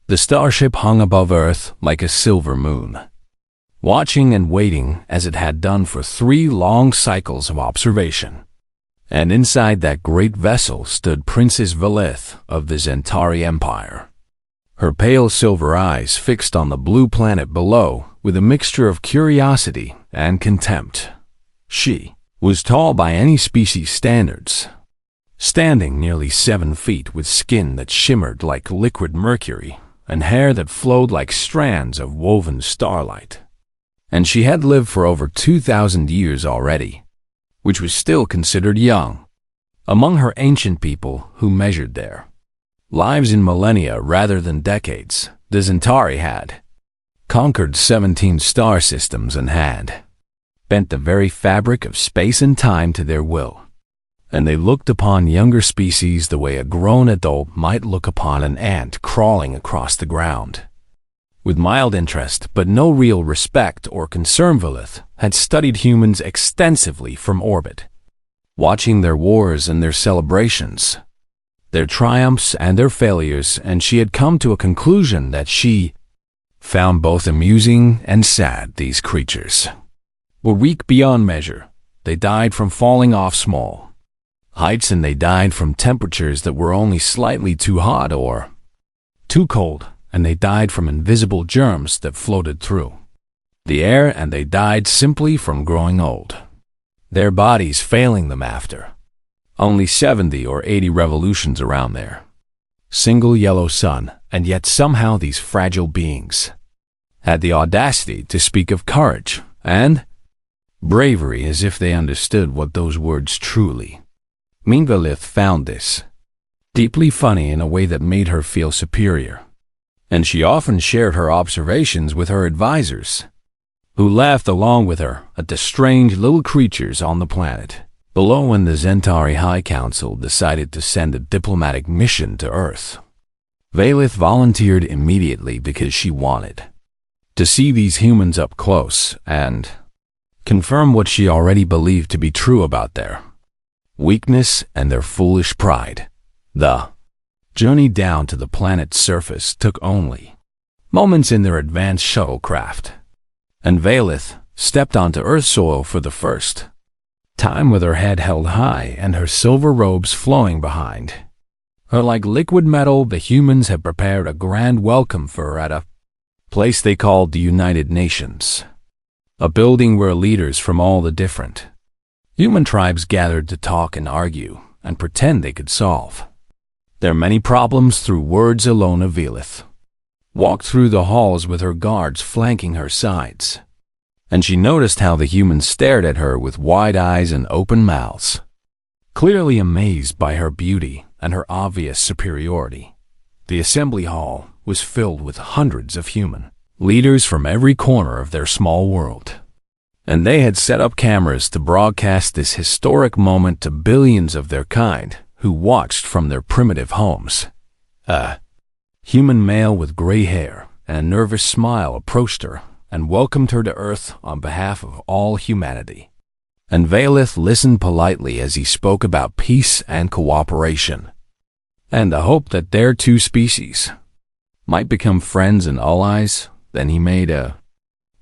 The starship hung above Earth like a silver moon, watching and waiting as it had done for 3 long cycles of observation. And inside that great vessel stood Princess Velith of the Zentari Empire, her pale silver eyes fixed on the blue planet below with a mixture of curiosity and contempt. She was tall by any species standards, standing nearly 7 feet with skin that shimmered like liquid mercury and hair that flowed like strands of woven starlight. And she had lived for over 2,000 years already, which was still considered young among her ancient people who measured their lives in millennia rather than decades. The Zentari had conquered 17 star systems and had bent the very fabric of space and time to their will. And they looked upon younger species the way a grown adult might look upon an ant crawling across the ground. With mild interest but no real respect or concern, Velith had studied humans extensively from orbit, watching their wars and their celebrations, their triumphs and their failures, and she had come to a conclusion that she found both amusing and sad. These creatures were weak beyond measure. They died from falling off small heights, and they died from temperatures that were only slightly too hot or too cold, and they died from invisible germs that floated through the air, and they died simply from growing old, their bodies failing them after only 70 or 80 revolutions around their single yellow sun. And yet somehow these fragile beings had the audacity to speak of courage and bravery as if they understood what those words truly mean. Velith found this deeply funny in a way that made her feel superior, and she often shared her observations with her advisors, who laughed along with her at the strange little creatures on the planet below. When the Zentari High Council decided to send a diplomatic mission to Earth, Velith volunteered immediately because she wanted to see these humans up close and confirm what she already believed to be true about their weakness and their foolish pride. The journey down to the planet's surface took only moments in their advanced shuttlecraft, and Velith stepped onto Earth soil for the first time with her head held high and her silver robes flowing behind her like liquid metal. The humans had prepared a grand welcome for her at a place they called the United Nations, a building where leaders from all the different human tribes gathered to talk and argue and pretend they could solve their many problems through words alone. Velith walked through the halls with her guards flanking her sides, and she noticed how the humans stared at her with wide eyes and open mouths, clearly amazed by her beauty and her obvious superiority. The assembly hall was filled with hundreds of human leaders from every corner of their small world, and they had set up cameras to broadcast this historic moment to billions of their kind who watched from their primitive homes. A human male with gray hair and a nervous smile approached her and welcomed her to Earth on behalf of all humanity. And Velith listened politely as he spoke about peace and cooperation, and the hope that their two species might become friends and allies. Then he made a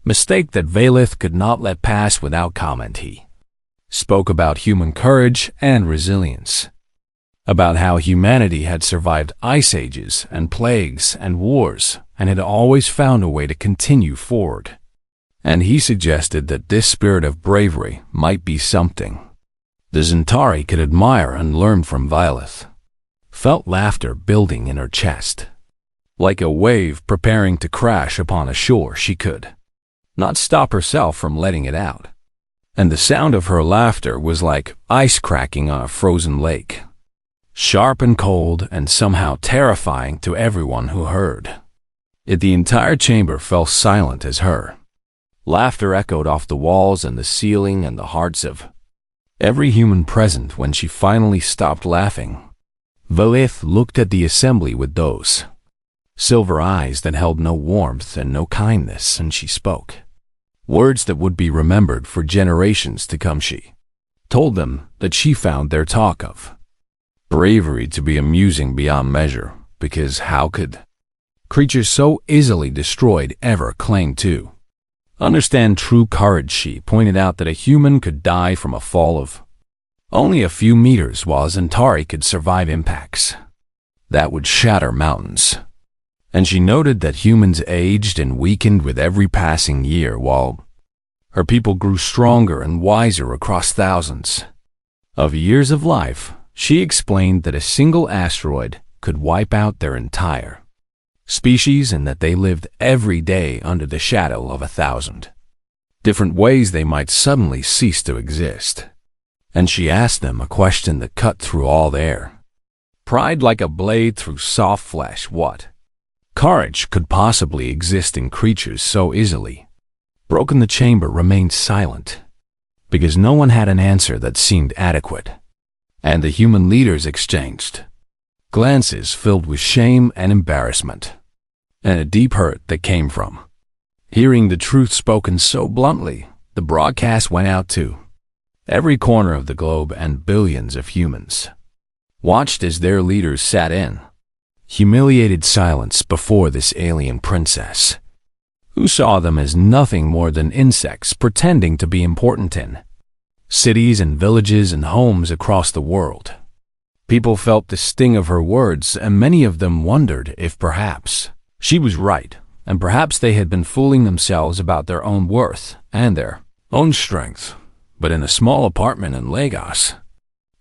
mistake that Velith could not let pass without comment. He spoke about human courage and resilience, about how humanity had survived ice ages and plagues and wars and had always found a way to continue forward. And he suggested that this spirit of bravery might be something the Zentari could admire and learn from. Velith felt laughter building in her chest, like a wave preparing to crash upon a shore. She could not stop herself from letting it out, and the sound of her laughter was like ice cracking on a frozen lake, sharp and cold and somehow terrifying to everyone who heard it. The entire chamber fell silent as her laughter echoed off the walls and the ceiling and the hearts of every human present. When she finally stopped laughing, Velith looked at the assembly with those silver eyes that held no warmth and no kindness, and she spoke words that would be remembered for generations to come. She told them that she found their talk of bravery to be amusing beyond measure, because how could creatures so easily destroyed ever claimed to understand true courage. She pointed out that a human could die from a fall of only a few meters, while Centauri could survive impacts that would shatter mountains. And she noted that humans aged and weakened with every passing year, while her people grew stronger and wiser across thousands of years of life. She explained that a single asteroid could wipe out their entire species, and that they lived every day under the shadow of 1,000 different ways they might suddenly cease to exist. And she asked them a question that cut through all their pride like a blade through soft flesh. What courage could possibly exist in creatures so easily broken? The chamber remained silent, because no one had an answer that seemed adequate, and the human leaders exchanged glances filled with shame and embarrassment, and a deep hurt that came from hearing the truth spoken so bluntly. The broadcast went out to every corner of the globe, and billions of humans watched as their leaders sat in humiliated silence before this alien princess, who saw them as nothing more than insects pretending to be important in cities and villages and homes across the world. People felt the sting of her words, and many of them wondered if perhaps she was right, and perhaps they had been fooling themselves about their own worth and their own strength. But in a small apartment in Lagos,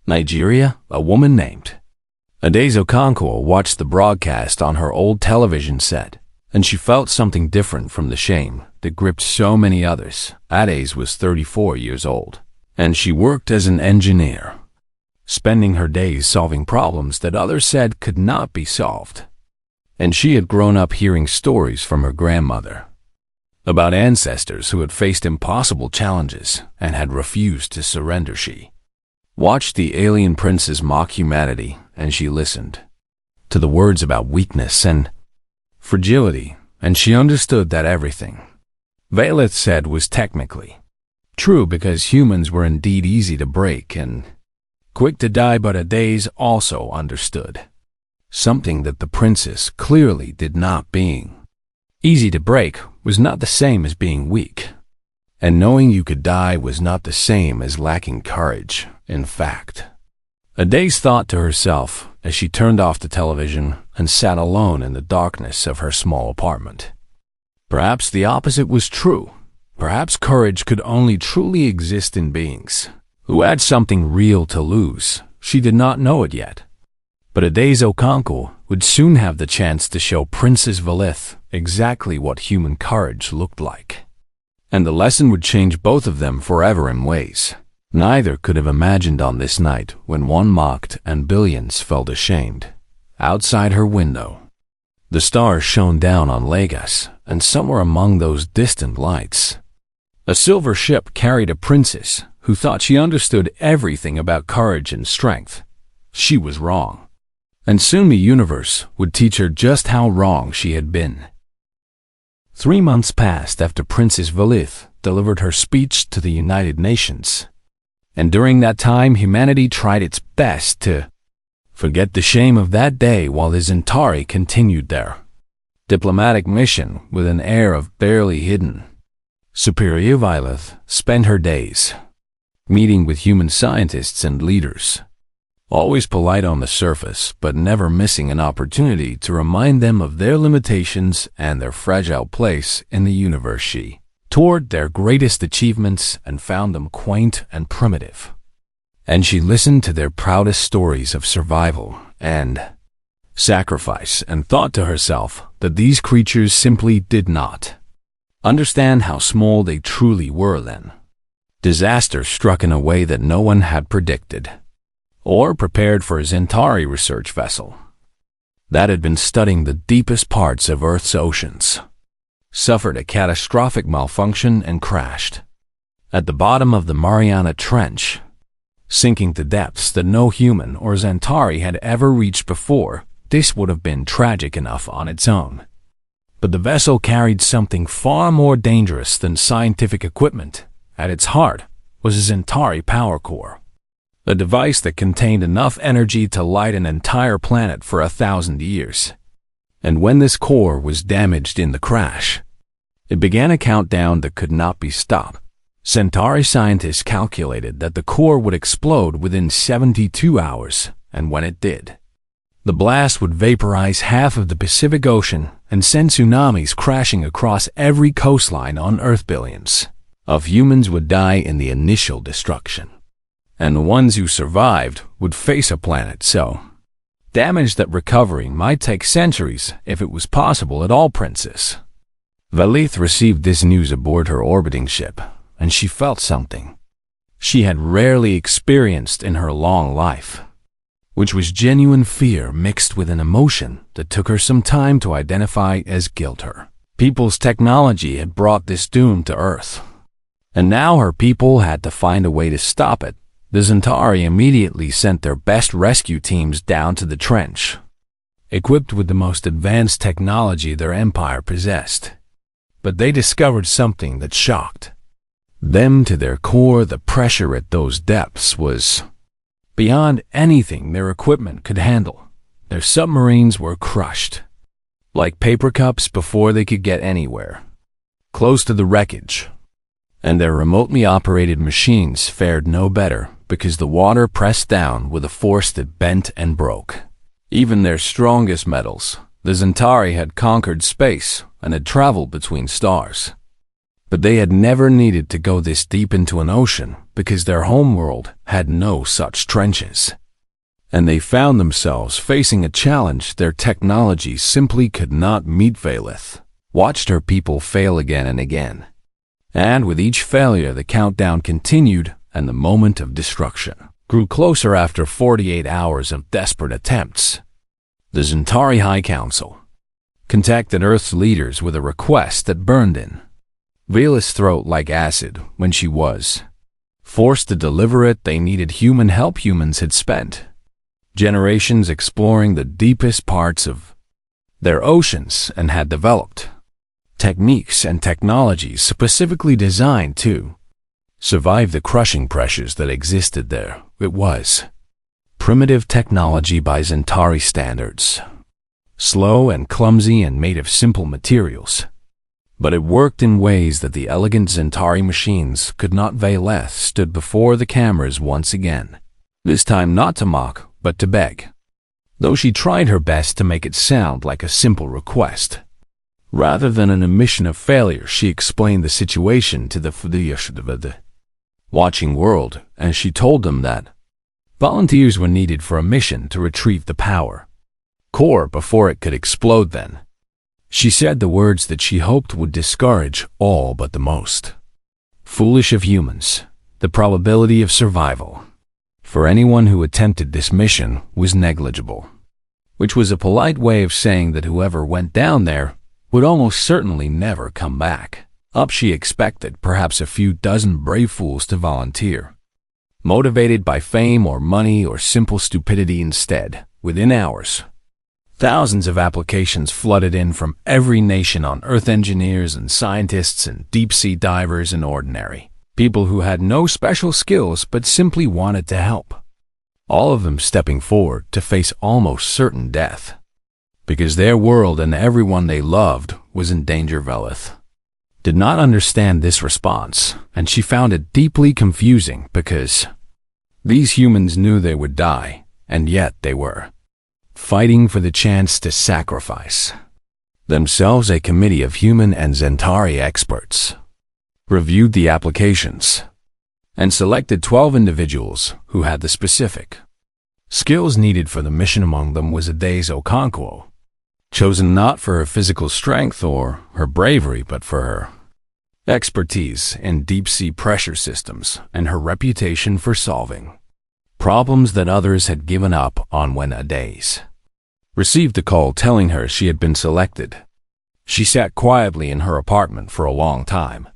Nigeria, a woman named Adaeze Okonkwo watched the broadcast on her old television set, and she felt something different from the shame that gripped so many others. Adaeze was 34 years old, and she worked as an engineer, spending her days solving problems that others said could not be solved. And she had grown up hearing stories from her grandmother about ancestors who had faced impossible challenges and had refused to surrender. She watched the alien princes mock humanity, and she listened to the words about weakness and fragility, and she understood that everything Valeth said was technically true, because humans were indeed easy to break and quick to die. But Adaeze also understood something that the princess clearly did not. Being easy to break was not the same as being weak, and knowing you could die was not the same as lacking courage. In fact, Adaeze thought to herself as she turned off the television and sat alone in the darkness of her small apartment. Perhaps the opposite was true. Perhaps courage could only truly exist in beings who had something real to lose. She did not know it yet, but Adaeze Okonkwo would soon have the chance to show Princess Valeth exactly what human courage looked like. And the lesson would change both of them forever in ways neither could have imagined. On this night, when one mocked and billions felt ashamed, outside her window, the stars shone down on Lagos, and somewhere among those distant lights, a silver ship carried a princess who thought she understood everything about courage and strength. She was wrong, and soon the universe would teach her just how wrong she had been. 3 months passed after Princess Valeth delivered her speech to the United Nations, and during that time humanity tried its best to forget the shame of that day, while the Centauri continued their diplomatic mission with an air of barely hidden superior. Valeth spent her days meeting with human scientists and leaders, always polite on the surface, but never missing an opportunity to remind them of their limitations and their fragile place in the universe. She toured their greatest achievements and found them quaint and primitive, and she listened to their proudest stories of survival and sacrifice, and thought to herself that these creatures simply did not understand how small they truly were. Then disaster struck in a way that no one had predicted or prepared for. A Centauri research vessel that had been studying the deepest parts of Earth's oceans suffered a catastrophic malfunction and crashed at the bottom of the Mariana Trench, sinking to depths that no human or Centauri had ever reached before. This would have been tragic enough on its own, but the vessel carried something far more dangerous than scientific equipment. At its heart was a Centauri power core, a device that contained enough energy to light an entire planet for 1,000 years. And when this core was damaged in the crash, it began a countdown that could not be stopped. Centauri scientists calculated that the core would explode within 72 hours, and when it did, the blast would vaporize half of the Pacific Ocean and send tsunamis crashing across every coastline on Earth. Billions of humans would die in the initial destruction, and the ones who survived would face a planet so damaged that recovery might take centuries if it was possible at all. Princess Valith received this news aboard her orbiting ship, and she felt something she had rarely experienced in her long life, which was genuine fear mixed with an emotion that took her some time to identify as guilt. Her people's technology had brought this doom to Earth, and now her people had to find a way to stop it. The Centauri immediately sent their best rescue teams down to the trench, equipped with the most advanced technology their empire possessed. But they discovered something that shocked them to their core. The pressure at those depths was beyond anything their equipment could handle. Their submarines were crushed like paper cups before they could get anywhere close to the wreckage, and their remotely operated machines fared no better because the water pressed down with a force that bent and broke even their strongest metals. The Centauri had conquered space and had traveled between stars, but they had never needed to go this deep into an ocean because their homeworld had no such trenches. And they found themselves facing a challenge their technology simply could not meet. Valith watched her people fail again and again, and with each failure the countdown continued and the moment of destruction grew closer. After 48 hours of desperate attempts, the Centauri High Council contacted Earth's leaders with a request that burned in Valith's throat like acid. When she was forced to deliver it, they needed human help. Humans had spent generations exploring the deepest parts of their oceans and had developed techniques and technologies specifically designed to survive the crushing pressures that existed there. It was primitive technology by Centauri standards, slow and clumsy and made of simple materials, but it worked in ways that the elegant Centauri machines could not. Valith stood before the cameras once again, this time not to mock, but to beg, though she tried her best to make it sound like a simple request. Rather than an admission of failure, she explained the situation to the watching world, and she told them that volunteers were needed for a mission to retrieve the power core before it could explode. Then she said the words that she hoped would discourage all but the most foolish of humans. The probability of survival for anyone who attempted this mission was negligible, which was a polite way of saying that whoever went down there would almost certainly never come back. She expected perhaps a few dozen brave fools to volunteer, motivated by fame or money or simple stupidity. Instead, within hours, thousands of applications flooded in from every nation on Earth. Engineers and scientists and deep-sea divers and ordinary people who had no special skills but simply wanted to help. All of them stepping forward to face almost certain death because their world and everyone they loved was in danger. Valith did not understand this response, and she found it deeply confusing because these humans knew they would die, and yet they were fighting for the chance to sacrifice themselves. A committee of human and Centauri experts reviewed the applications and selected 12 individuals who had the specific skills needed for the mission. Among them was Adaze Okonkwo, chosen not for her physical strength or her bravery, but for her expertise in deep-sea pressure systems and her reputation for solving problems that others had given up on. When Adaze received a call telling her she had been selected, she sat quietly in her apartment for a long time,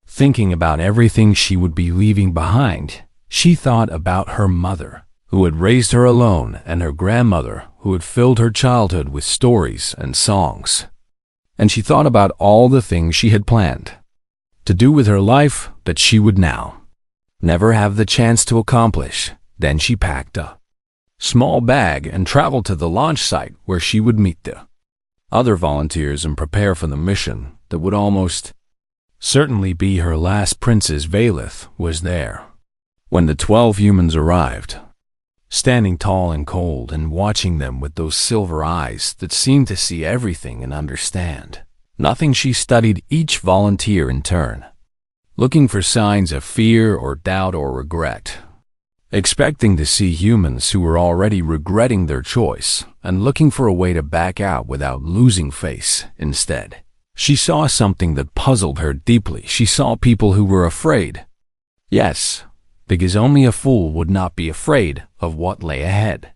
thinking about everything she would be leaving behind. She thought about her mother, who had raised her alone, and her grandmother, who had filled her childhood with stories and songs. And she thought about all the things she had planned to do with her life that she would now never have the chance to accomplish. Then she packed a small bag and traveled to the launch site where she would meet the other volunteers and prepare for the mission that would almost certainly be her last. Princess Valeth was there when the 12 humans arrived, standing tall and cold and watching them with those silver eyes that seemed to see everything and understand nothing. She studied each volunteer in turn, looking for signs of fear or doubt or regret, expecting to see humans who were already regretting their choice and looking for a way to back out without losing face. Instead, she saw something that puzzled her deeply. She saw people who were afraid. Yes, because only a fool would not be afraid of what lay ahead.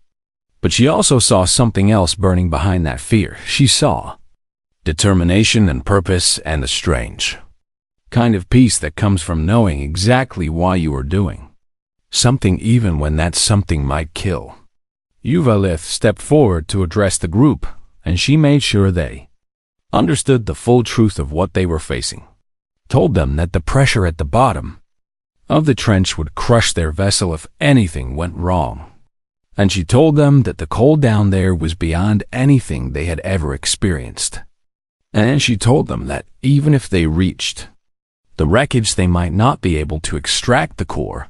But she also saw something else burning behind that fear. She saw determination and purpose and a strange kind of peace that comes from knowing exactly why you are doing something even when that something might kill. Valeth stepped forward to address the group, and she made sure they understood the full truth of what they were facing, told them that the pressure at the bottom of the trench would crush their vessel if anything went wrong. And she told them that the cold down there was beyond anything they had ever experienced. And she told them that even if they reached the wreckage, they might not be able to extract the core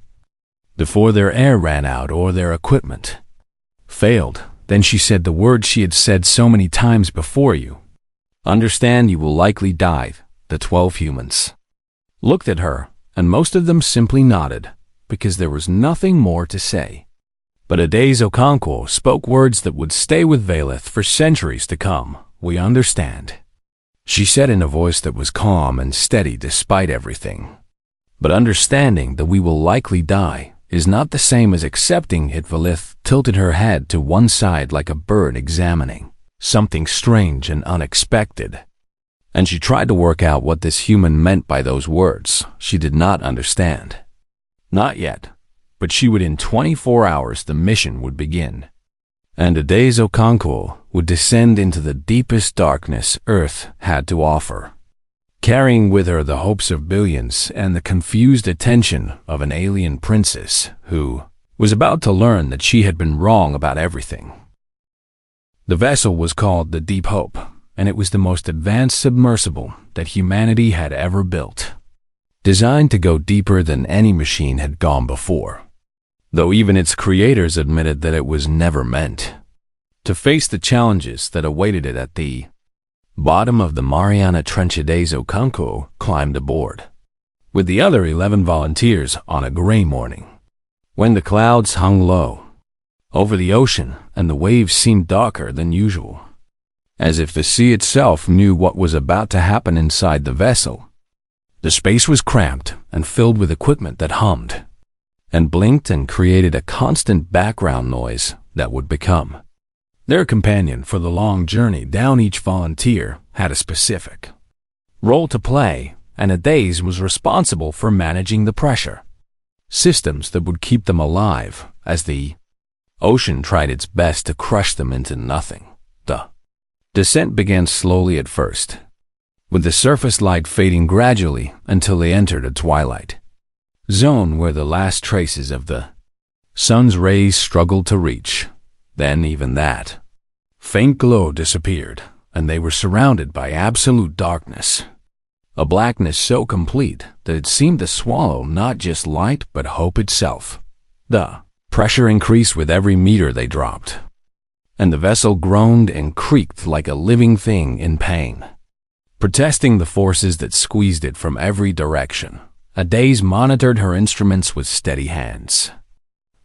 before their air ran out or their equipment failed. Then she said the words she had said so many times before: you understand, you will likely die. The 12 humans looked at her, and most of them simply nodded, because there was nothing more to say. But Ades Okonkwo spoke words that would stay with Valeth for centuries to come. We understand, she said in a voice that was calm and steady despite everything. But understanding that we will likely die is not the same as accepting it. Valeth tilted her head to one side like a bird examining something strange and unexpected, and she tried to work out what this human meant by those words. She did not understand. Not yet, but she would. In 24 hours the mission would begin, and Ades Okonkwo would descend into the deepest darkness Earth had to offer, carrying with her the hopes of billions and the confused attention of an alien princess who was about to learn that she had been wrong about everything. The vessel was called the Deep Hope, and it was the most advanced submersible that humanity had ever built, designed to go deeper than any machine had gone before, though even its creators admitted that it was never meant to face the challenges that awaited it at the bottom of the Mariana Trench. Ades Okonkwo climbed aboard with the other 11 volunteers on a gray morning, when the clouds hung low over the ocean and the waves seemed darker than usual, as if the sea itself knew what was about to happen inside the vessel. The space was cramped and filled with equipment that hummed and blinked and created a constant background noise that would become their companion for the long journey down. Each volunteer had a specific role to play, and Ades was responsible for managing the pressure systems that would keep them alive as the ocean tried its best to crush them into nothing. The descent began slowly at first, with the surface light fading gradually until they entered a twilight zone where the last traces of the sun's rays struggled to reach. Then even that faint glow disappeared, and they were surrounded by absolute darkness, a blackness so complete that it seemed to swallow not just light but hope itself. The pressure increased with every meter they dropped, and the vessel groaned and creaked like a living thing in pain, protesting the forces that squeezed it from every direction. Ades monitored her instruments with steady hands,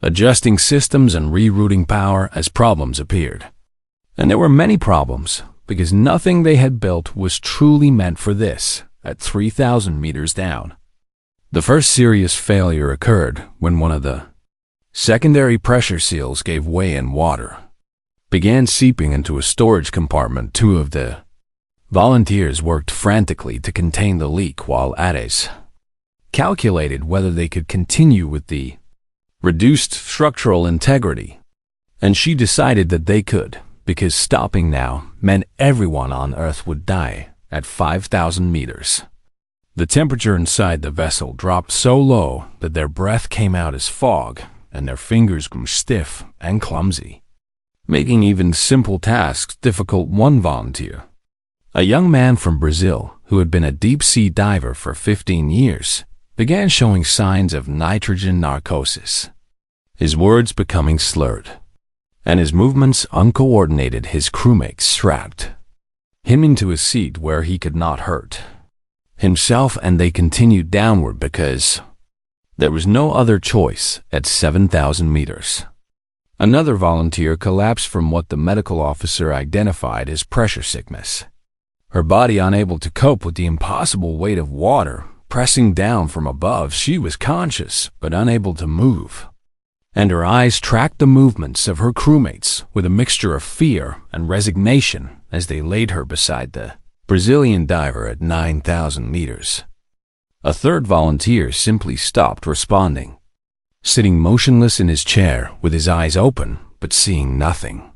adjusting systems and rerouting power as problems appeared. And there were many problems, because nothing they had built was truly meant for this at 3,000 meters down. The first serious failure occurred when one of the secondary pressure seals gave way and water began seeping into a storage compartment. 2 of the volunteers worked frantically to contain the leak while Ades calculated whether they could continue with the reduced structural integrity, and she decided that they could, because stopping now meant everyone on Earth would die at 5,000 meters. The temperature inside the vessel dropped so low that their breath came out as fog, and their fingers grew stiff and clumsy. making even simple tasks difficult. One volunteer, a young man from Brazil who had been a deep-sea diver for 15 years, began showing signs of nitrogen narcosis, his words becoming slurred, and his movements uncoordinated. His crewmates strapped him into a seat where he could not hurt himself, and they continued downward because there was no other choice at 7,000 meters. Another volunteer collapsed from what the medical officer identified as pressure sickness, her body unable to cope with the impossible weight of water pressing down from above. She was conscious but unable to move, and her eyes tracked the movements of her crewmates with a mixture of fear and resignation as they laid her beside the Brazilian diver at 9,000 meters. A third volunteer simply stopped responding, sitting motionless in his chair with his eyes open but seeing nothing,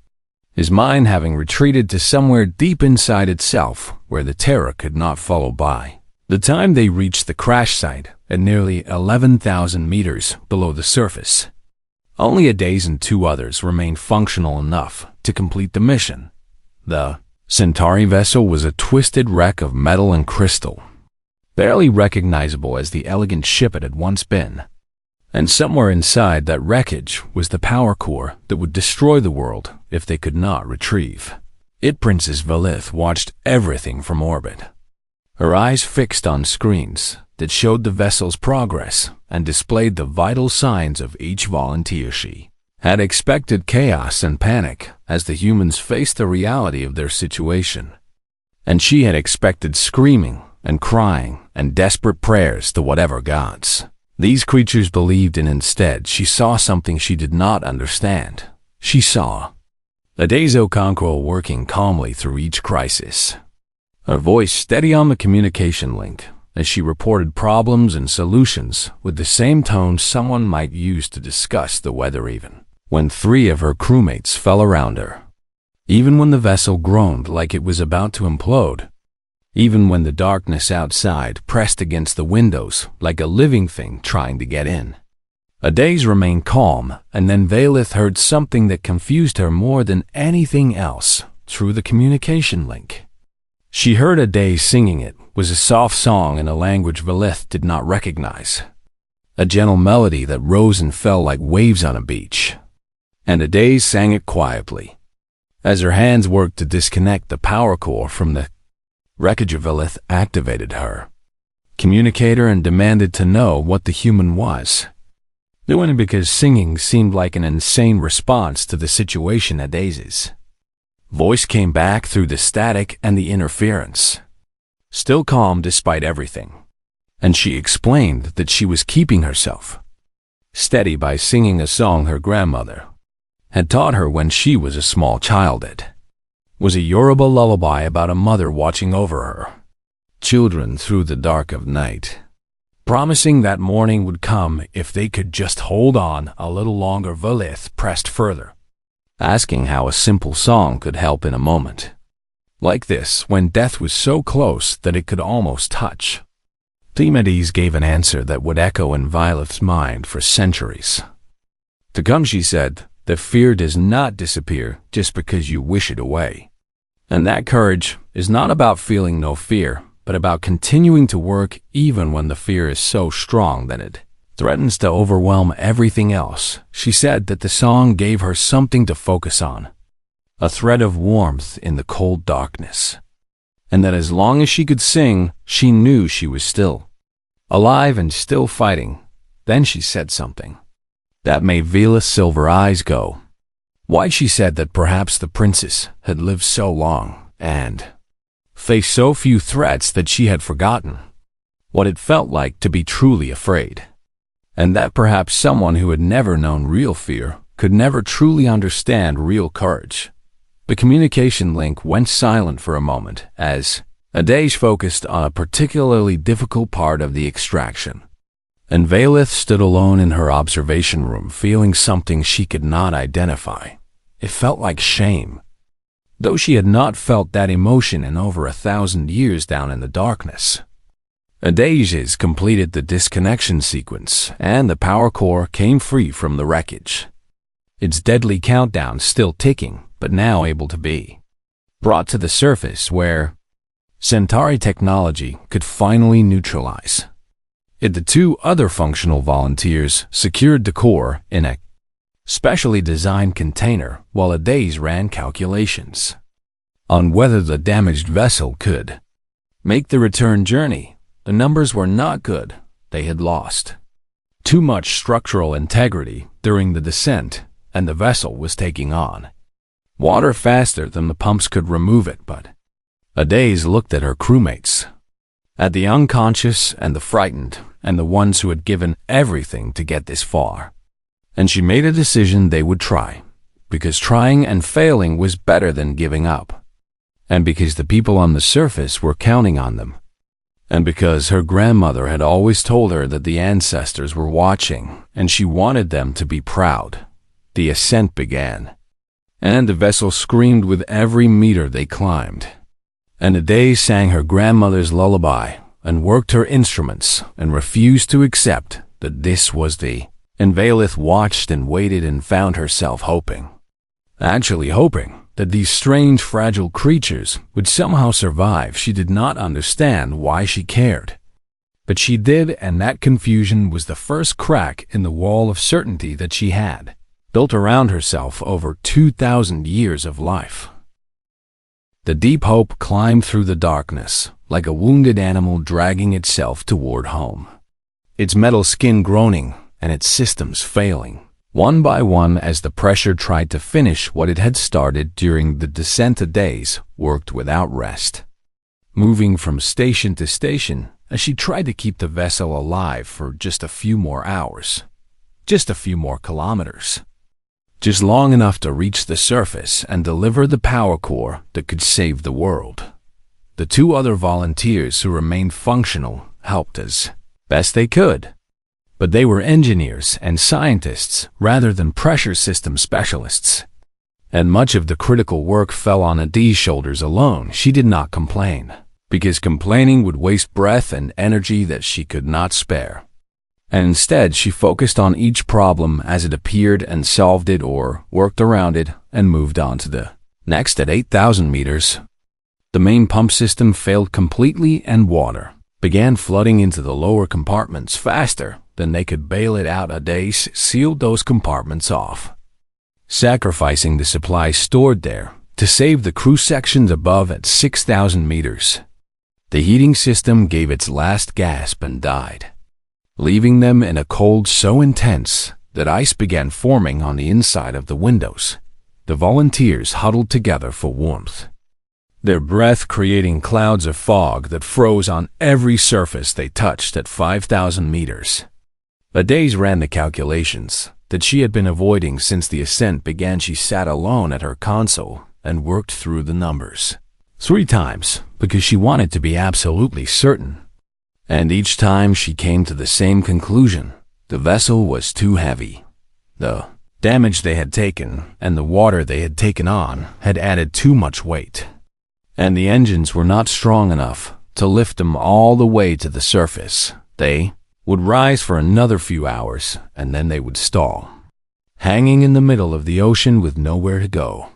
his mind having retreated to somewhere deep inside itself where the terror could not follow. By the time they reached the crash site at nearly 11,000 meters below the surface, only Adaze and two others remained functional enough to complete the mission. The Centauri vessel was a twisted wreck of metal and crystal, barely recognizable as the elegant ship it had once been. And somewhere inside that wreckage was the power core that would destroy the world if they could not retrieve it. Princess Valith watched everything from orbit, her eyes fixed on screens that showed the vessel's progress and displayed the vital signs of each volunteer. She had expected chaos and panic as the humans faced the reality of their situation, and she had expected screaming and crying and desperate prayers to whatever gods these creatures believed in. Instead, she saw something she did not understand. She saw Adaze Okonkwo working calmly through each crisis, her voice steady on the communication link as she reported problems and solutions with the same tone someone might use to discuss the weather. Even when three of her crewmates fell around her, even when the vessel groaned like it was about to implode, even when the darkness outside pressed against the windows like a living thing trying to get in, Adaze remained calm. And then Valith heard something that confused her more than anything else through the communication link. She heard Adaze singing. It was a soft song in a language Valith did not recognize, a gentle melody that rose and fell like waves on a beach, and Adaze sang it quietly as her hands worked to disconnect the power core from the wreckage. Valith activated her communicator and demanded to know what the human was doing, because singing seemed like an insane response to the situation. Adaze's voice came back through the static and the interference, still calm despite everything, and she explained that she was keeping herself steady by singing a song her grandmother had taught her when she was a small child. It was a Yoruba lullaby about a mother watching over her children through the dark of night, promising that morning would come if they could just hold on a little longer. Valith pressed further, asking how a simple song could help in a moment like this, when death was so close that it could almost touch. Adaze gave an answer that would echo in Valith's mind for centuries to come. She said that fear does not disappear just because you wish it away, and that courage is not about feeling no fear, but about continuing to work even when the fear is so strong that it threatens to overwhelm everything else. She said that the song gave her something to focus on, a thread of warmth in the cold darkness, and that as long as she could sing, she knew she was still alive and still fighting. Then she said something that made Valith's silver eyes go wide. She said that perhaps the princess had lived so long and faced so few threats that she had forgotten what it felt like to be truly afraid, and that perhaps someone who had never known real fear could never truly understand real courage. The communication link went silent for a moment as Adaze focused on a particularly difficult part of the extraction, and Valith stood alone in her observation room, feeling something she could not identify. It felt like shame, though she had not felt that emotion in over 1,000 years down in the darkness. Adaze completed the disconnection sequence, and the power core came free from the wreckage. its deadly countdown still ticking, but now able to be brought to the surface where Centauri technology could finally neutralize it. The two other functional volunteers secured the core in a specially designed container while Adaze ran calculations on whether the damaged vessel could make the return journey. The numbers were not good. They had lost too much structural integrity during the descent, and the vessel was taking on water faster than the pumps could remove it. But Adaze looked at her crewmates, at the unconscious and the frightened, and the ones who had given everything to get this far, and she made a decision they would try, because trying and failing was better than giving up, and because the people on the surface were counting on them, and because her grandmother had always told her that the ancestors were watching, and she wanted them to be proud. The ascent began, and the vessel screamed with every meter they climbed. And Adaze sang her grandmother's lullaby, and worked her instruments, and refused to accept that this was the and Valith watched and waited and found herself hoping, actually hoping, that these strange fragile creatures would somehow survive. She did not understand why she cared, but she did, and that confusion was the first crack in the wall of certainty that she had built around herself over 2,000 years of life. The deep hope climbed through the darkness, like a wounded animal dragging itself toward home, its metal skin groaning and its systems failing, one by one as the pressure tried to finish what it had started during the descent. Adaze worked without rest, moving from station to station as she tried to keep the vessel alive for just a few more hours, just a few more kilometers, just long enough to reach the surface and deliver the power core that could save the world. The two other volunteers who remained functional helped as best they could, but they were engineers and scientists rather than pressure system specialists, and much of the critical work fell on Adaze's shoulders alone. She did not complain, because complaining would waste breath and energy that she could not spare. And instead she focused on each problem as it appeared and solved it or worked around it and moved on to the next. At 8,000 meters, the main pump system failed completely and water began flooding into the lower compartments faster than they could bail it out. Adaze sealed those compartments off, sacrificing the supplies stored there to save the crew sections above. At 6,000 meters, the heating system gave its last gasp and died, leaving them in a cold so intense that ice began forming on the inside of the windows. The volunteers huddled together for warmth, their breath creating clouds of fog that froze on every surface they touched. At 5,000 meters, Adaze ran the calculations that she had been avoiding since the ascent began. She sat alone at her console and worked through the numbers 3 times because she wanted to be absolutely certain. And each time she came to the same conclusion: the vessel was too heavy. The damage they had taken and the water they had taken on had added too much weight, and the engines were not strong enough to lift them all the way to the surface. They would rise for another few hours, and then they would stall, hanging in the middle of the ocean with nowhere to go.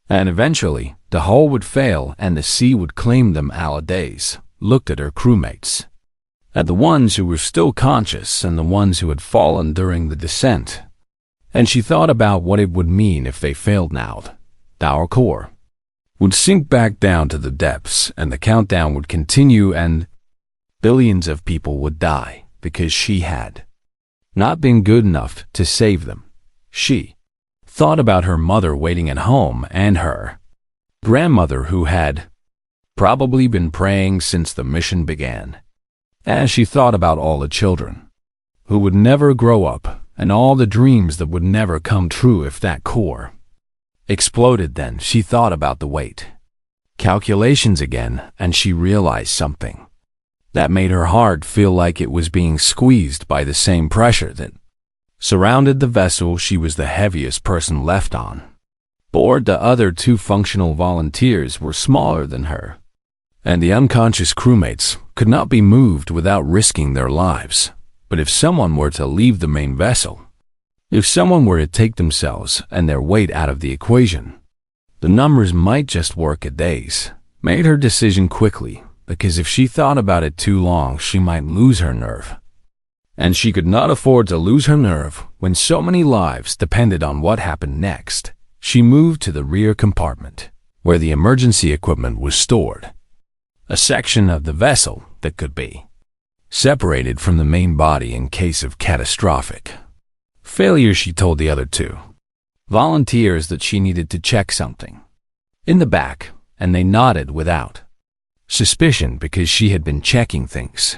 And eventually, the hull would fail and the sea would claim them. Adaze looked at her crewmates, at the ones who were still conscious and the ones who had fallen during the descent, and she thought about what it would mean if they failed now. Our core would sink back down to the depths, and the countdown would continue, and billions of people would die because she had not been good enough to save them. She thought about her mother waiting at home and her grandmother who had probably been praying since the mission began. As she thought about all the children who would never grow up and all the dreams that would never come true if that core exploded, then she thought about the weight calculations again, and she realized something that made her heart feel like it was being squeezed by the same pressure that surrounded the vessel she was the heaviest person left on board. The other 2 functional volunteers were smaller than her, and the unconscious crewmates could not be moved without risking their lives. But if someone were to leave the main vessel, If someone were to take themselves and their weight out of the equation, the numbers might just work at days. Made her decision quickly, because if she thought about it too long, she might lose her nerve. And she could not afford to lose her nerve when so many lives depended on what happened next. She moved to the rear compartment, where the emergency equipment was stored. A section of the vessel that could be separated from the main body in case of catastrophic failure. She told the other two volunteers that she needed to check something in the back, and they nodded without suspicion because she had been checking things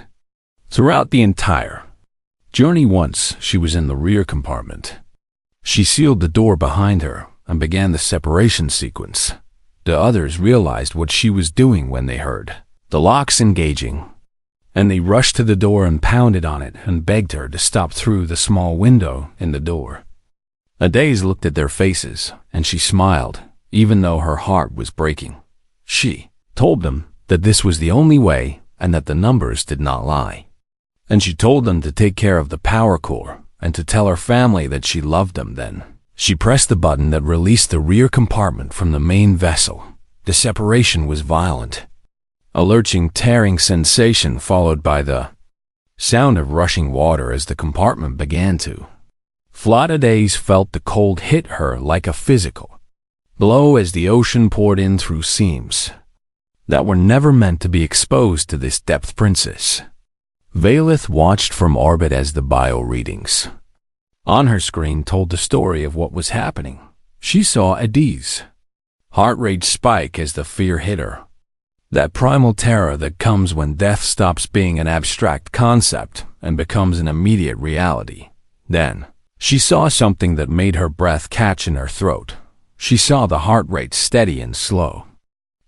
throughout the entire journey. Once she was in the rear compartment, she sealed the door behind her and began the separation sequence. The others realized what she was doing when they heard the locks engaging, and they rushed to the door and pounded on it and begged her to stop through the small window in the door. Adaze looked at their faces, and she smiled, even though her heart was breaking. She told them that this was the only way and that the numbers did not lie. And she told them to take care of the power core and to tell her family that she loved them. Then she pressed the button that released the rear compartment from the main vessel. The separation was violent. A lurching, tearing sensation followed by the sound of rushing water as the compartment began to flood. Adaze felt the cold hit her like a physical blow as the ocean poured in through seams that were never meant to be exposed to this depth. Princess Valeth watched from orbit as the bio readings on her screen told the story of what was happening. She saw Adaze's heart rate spike as the fear hit her. That primal terror that comes when death stops being an abstract concept and becomes an immediate reality. Then she saw something that made her breath catch in her throat. She saw the heart rate steady and slow.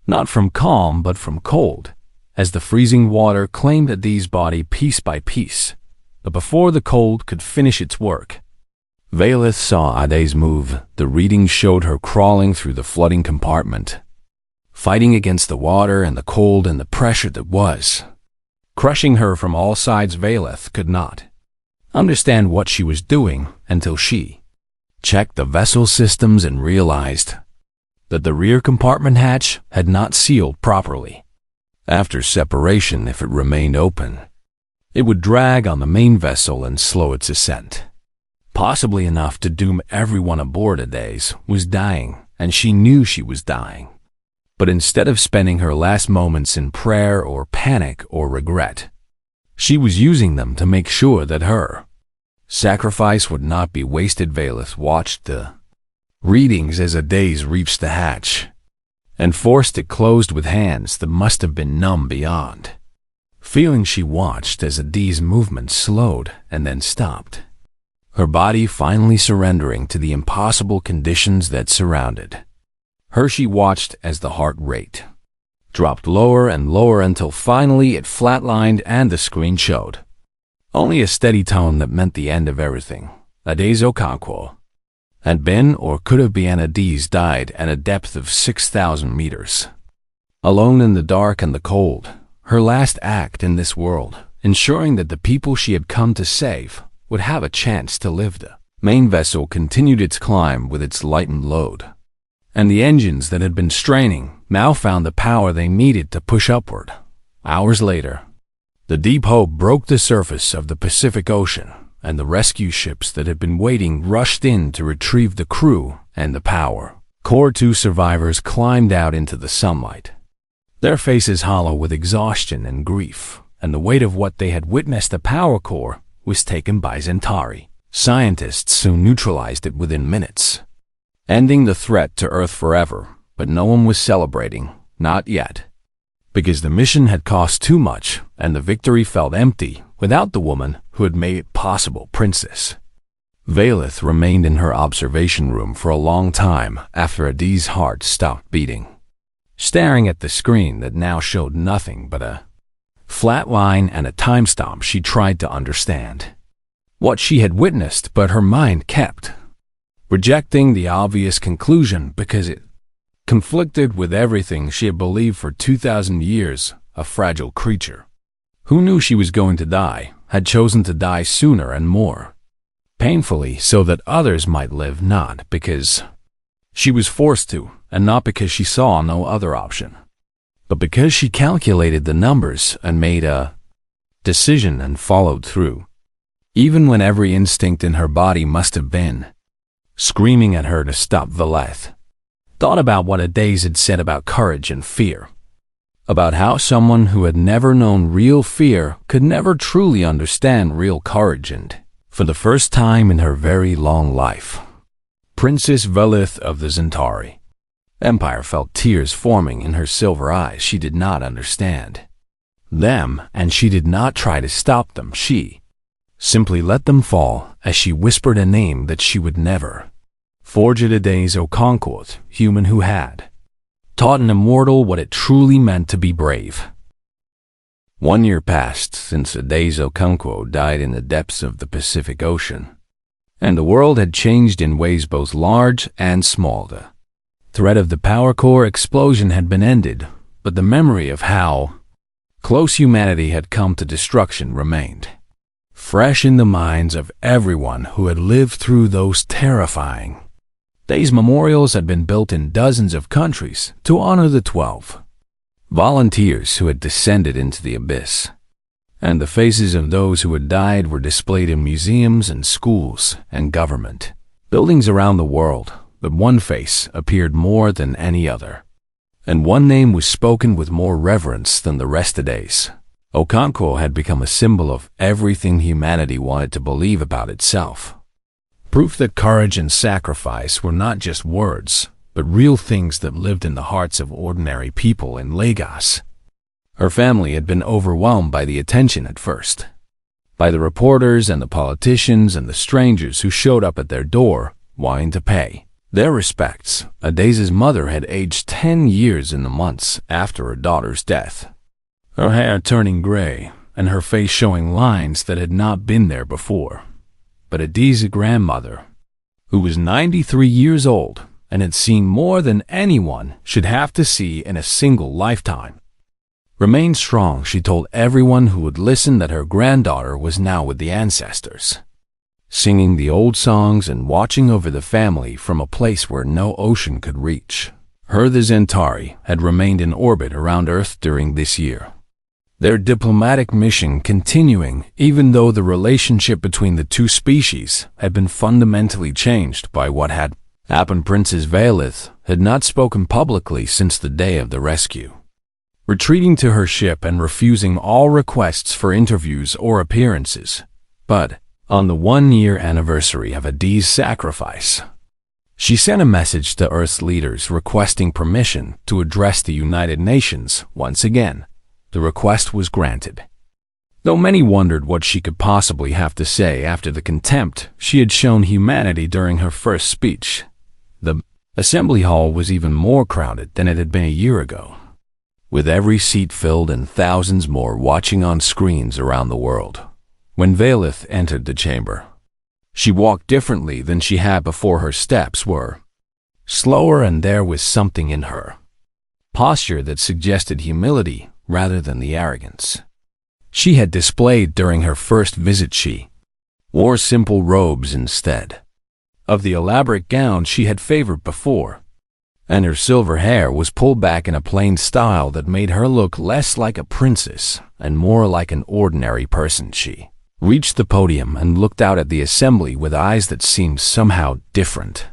Not from calm, but from cold, as the freezing water claimed Adaze's body piece by piece. But before the cold could finish its work, Valeth saw Adaze move. The readings showed her crawling through the flooding compartment, fighting against the water and the cold and the pressure that was crushing her from all sides. Valeth could not understand what she was doing until she checked the vessel systems and realized that the rear compartment hatch had not sealed properly. After separation, if it remained open, it would drag on the main vessel and slow its ascent, possibly enough to doom everyone aboard. Adaze was dying, and she knew she was dying. But instead of spending her last moments in prayer or panic or regret, she was using them to make sure that her sacrifice would not be wasted. Valeth watched the readings as Adaze reached the hatch and forced it closed with hands that must have been numb beyond feeling. She watched as Adaze's movement slowed and then stopped, her body finally surrendering to the impossible conditions that surrounded her. She watched as the heart rate dropped lower and lower until finally it flatlined and the screen showed only a steady tone that meant the end of everything. Adaze Okonkwo had been or could have been. Adaze died at a depth of 6,000 meters, alone in the dark and the cold, her last act in this world, ensuring that the people she had come to save would have a chance to live. The main vessel continued its climb with its lightened load, and the engines that had been straining now found the power they needed to push upward. Hours later, the Deep Hope broke the surface of the Pacific Ocean, and the rescue ships that had been waiting rushed in to retrieve the crew and the power core. 2 survivors climbed out into the sunlight, their faces hollow with exhaustion and grief, and the weight of what they had witnessed. The power core was taken by Zentari. Scientists soon neutralized it within minutes, ending the threat to Earth forever. But no one was celebrating, not yet, because the mission had cost too much and the victory felt empty without the woman who had made it possible. Princess Valeth remained in her observation room for a long time after Adaze's heart stopped beating, staring at the screen that now showed nothing but a flat line and a timestamp. She tried to understand what she had witnessed, but her mind kept rejecting the obvious conclusion because it conflicted with everything she had believed for 2,000 years. A fragile creature who knew she was going to die had chosen to die sooner and more painfully so that others might live, not because she was forced to, and not because she saw no other option, but because she calculated the numbers and made a decision and followed through, even when every instinct in her body must have been screaming at her to stop. Velith thought about what Adaze had said about courage and fear, about how someone who had never known real fear could never truly understand real courage, and for the first time in her very long life, Princess Velith of the Zentari Empire felt tears forming in her silver eyes. She did not understand them, and she did not try to stop them. She simply let them fall as she whispered a name that she would never forget. Adaze Okonkwo, human who had taught an immortal what it truly meant to be brave. 1 year passed since Adaze Okonkwo died in the depths of the Pacific Ocean, and the world had changed in ways both large and small. The threat of the power core explosion had been ended, but the memory of how close humanity had come to destruction remained fresh in the minds of everyone who had lived through those terrifying days. Memorials had been built in dozens of countries to honor the 12 volunteers who had descended into the abyss, and the faces of those who had died were displayed in museums and schools and government buildings around the world. But one face appeared more than any other, and one name was spoken with more reverence than the rest. Adaze Okonkwo had become a symbol of everything humanity wanted to believe about itself. Proof that courage and sacrifice were not just words, but real things that lived in the hearts of ordinary people in Lagos. Her family had been overwhelmed by the attention at first, by the reporters and the politicians and the strangers who showed up at their door wanting to pay their respects. Adaze's mother had aged 10 years in the months after her daughter's death, her hair turning gray and her face showing lines that had not been there before. But Adaze's grandmother, who was 93 years old and had seen more than anyone should have to see in a single lifetime, remained strong. She told everyone who would listen that her granddaughter was now with the ancestors, singing the old songs and watching over the family from a place where no ocean could reach. Her, the Zentari, had remained in orbit around Earth during this year, their diplomatic mission continuing even though the relationship between the two species had been fundamentally changed by what had happened. Princess Velith had not spoken publicly since the day of the rescue, retreating to her ship and refusing all requests for interviews or appearances. But on the 1-year anniversary of Adaze's sacrifice, she sent a message to Earth's leaders requesting permission to address the United Nations once again. The request was granted, though many wondered what she could possibly have to say after the contempt she had shown humanity during her first speech. The assembly hall was even more crowded than it had been a year ago, with every seat filled and thousands more watching on screens around the world. When Velith entered the chamber, she walked differently than she had before. Her steps were slower, and there was something in her posture that suggested humility rather than the arrogance she had displayed during her first visit. She wore simple robes instead of the elaborate gown she had favored before, and her silver hair was pulled back in a plain style that made her look less like a princess and more like an ordinary person. She reached the podium and looked out at the assembly with eyes that seemed somehow different,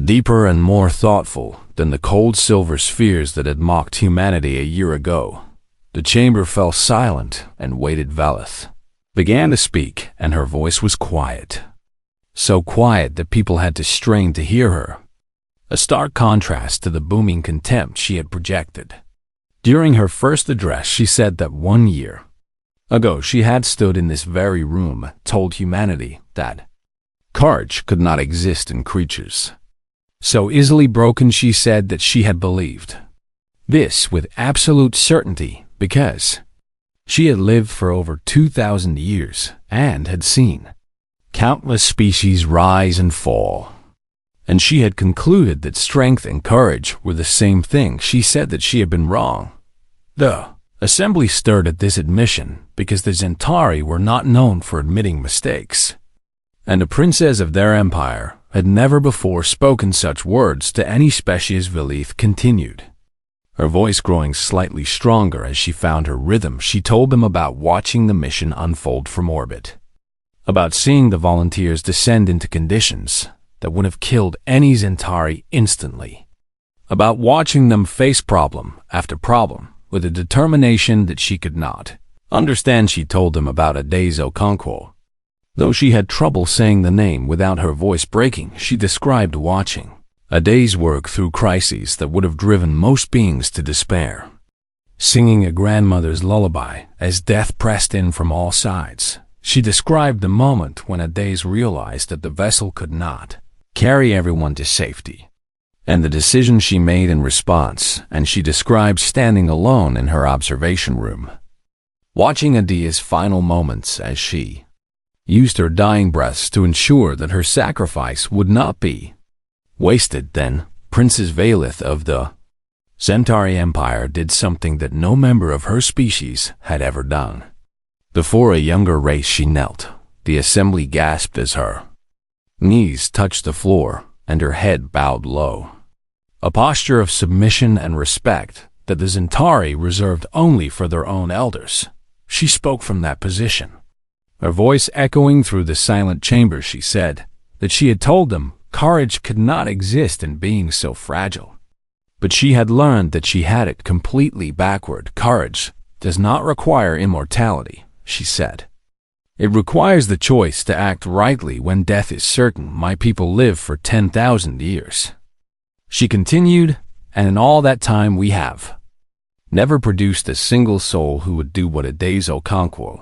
deeper and more thoughtful than the cold silver spheres that had mocked humanity a year ago. The chamber fell silent and waited. Velith began to speak, and her voice was quiet, so quiet that people had to strain to hear her, a stark contrast to the booming contempt she had projected. During her first address, she said that 1 year ago she had stood in this very room, told humanity that courage could not exist in creatures so easily broken. She said that she had believed this with absolute certainty because she had lived for over 2,000 years and had seen countless species rise and fall, and she had concluded that strength and courage were the same thing. She said that she had been wrong. The assembly stirred at this admission because the Zentari were not known for admitting mistakes. and the princess of their empire had never before spoken such words to any species. Velith continued, her voice growing slightly stronger as she found her rhythm. She told them about watching the mission unfold from orbit, about seeing the volunteers descend into conditions that would have killed any Centauri instantly, about watching them face problem after problem with a determination that she could not understand. She told them about Ades Okonkwo. Though she had trouble saying the name without her voice breaking, she described watching a day's work through crises that would have driven most beings to despair, singing a grandmother's lullaby as death pressed in from all sides. She described the moment when Ades realized that the vessel could not carry everyone to safety, and the decision she made in response, and she described standing alone in her observation room, watching Ades' final moments as she used her dying breaths to ensure that her sacrifice would not be wasted. Then, Princess Velith of the Centauri Empire did something that no member of her species had ever done. Before a younger race she knelt. The assembly gasped as her knees touched the floor and her head bowed low, a posture of submission and respect that the Centauri reserved only for their own elders. She spoke from that position, her voice echoing through the silent chamber. She said that she had told them courage could not exist in beings so fragile, but she had learned that she had it completely backward. Courage does not require immortality, she said. It requires the choice to act rightly when death is certain. My people live for 10,000 years. She continued, and in all that time we have never produced a single soul who would do what Ades Okonkwo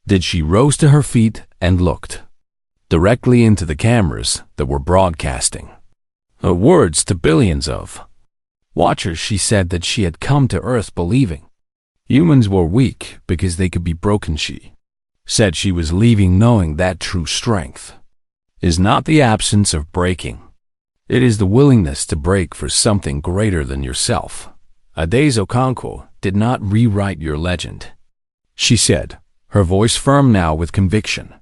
did. She rose to her feet and looked directly into the cameras that were broadcasting her words to billions of watchers. She said that she had come to Earth believing humans were weak because they could be broken. She said she was leaving knowing that true strength is not the absence of breaking. It is the willingness to break for something greater than yourself. Ades Okonkwo did not rewrite your legend, she said, her voice firm now with conviction.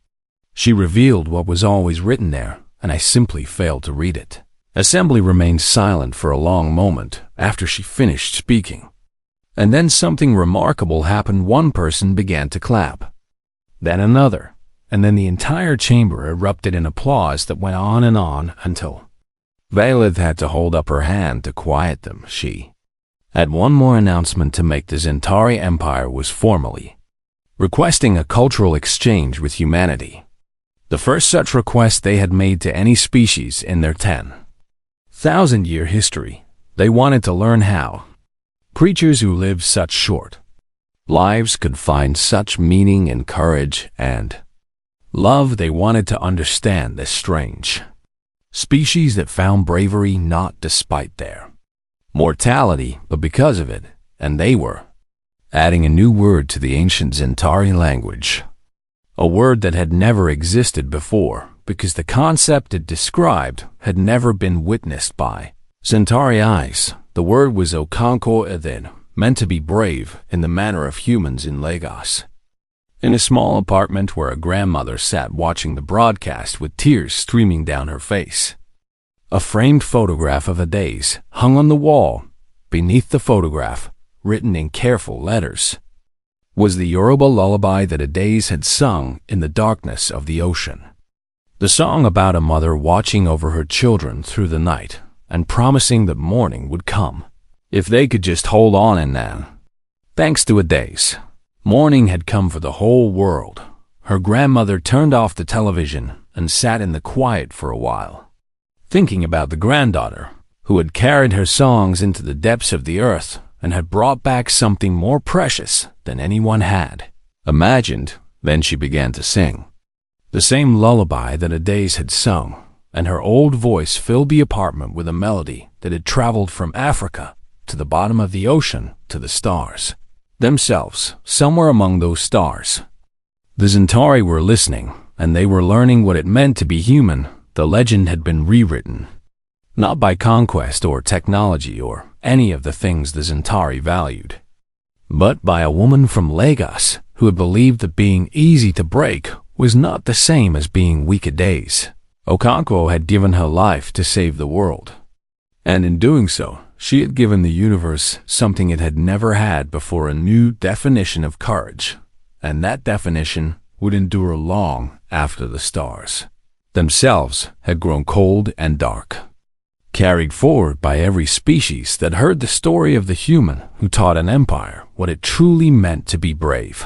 She revealed what was always written there, and I simply failed to read it. Assembly remained silent for a long moment after she finished speaking. And then something remarkable happened. One person began to clap, then another, and then the entire chamber erupted in applause that went on and on until Velith had to hold up her hand to quiet them. She had one more announcement to make. The Centauri Empire was formally requesting a cultural exchange with humanity, the first such request they had made to any species in their 10,000-year history. They wanted to learn how creatures who lived such short lives could find such meaning in courage and love. They wanted to understand this strange species that found bravery not despite their mortality, but because of it, and they were adding a new word to the ancient Centauri language, a word that had never existed before because the concept it described had never been witnessed by Centauri eyes. The word was Okonkwo Eden, meant to be brave in the manner of humans in Lagos. In a small apartment where a grandmother sat watching the broadcast with tears streaming down her face, a framed photograph of Ades hung on the wall. Beneath the photograph, written in careful letters, was the Yoruba lullaby that Ades had sung in the darkness of the ocean. The song about a mother watching over her children through the night and promising that morning would come if they could just hold on. And now, thanks to Ades, morning had come for the whole world. Her grandmother turned off the television and sat in the quiet for a while, thinking about the granddaughter who had carried her songs into the depths of the earth and had brought back something more precious than anyone had imagined. Then she began to sing the same lullaby that Ades had sung, and her old voice filled the apartment with a melody that had traveled from Africa to the bottom of the ocean to the stars themselves. Somewhere among those stars, the Centauri were listening, and they were learning what it meant to be human. The legend had been rewritten, not by conquest or technology or any of the things the Centauri valued, but by a woman from Lagos who had believed that being easy to break was not the same as being weak at days. Okonkwo had given her life to save the world, and in doing so, she had given the universe something it had never had before, a new definition of courage, and that definition would endure long after the stars themselves had grown cold and dark, carried forward by every species that heard the story of the human who taught an empire what it truly meant to be brave.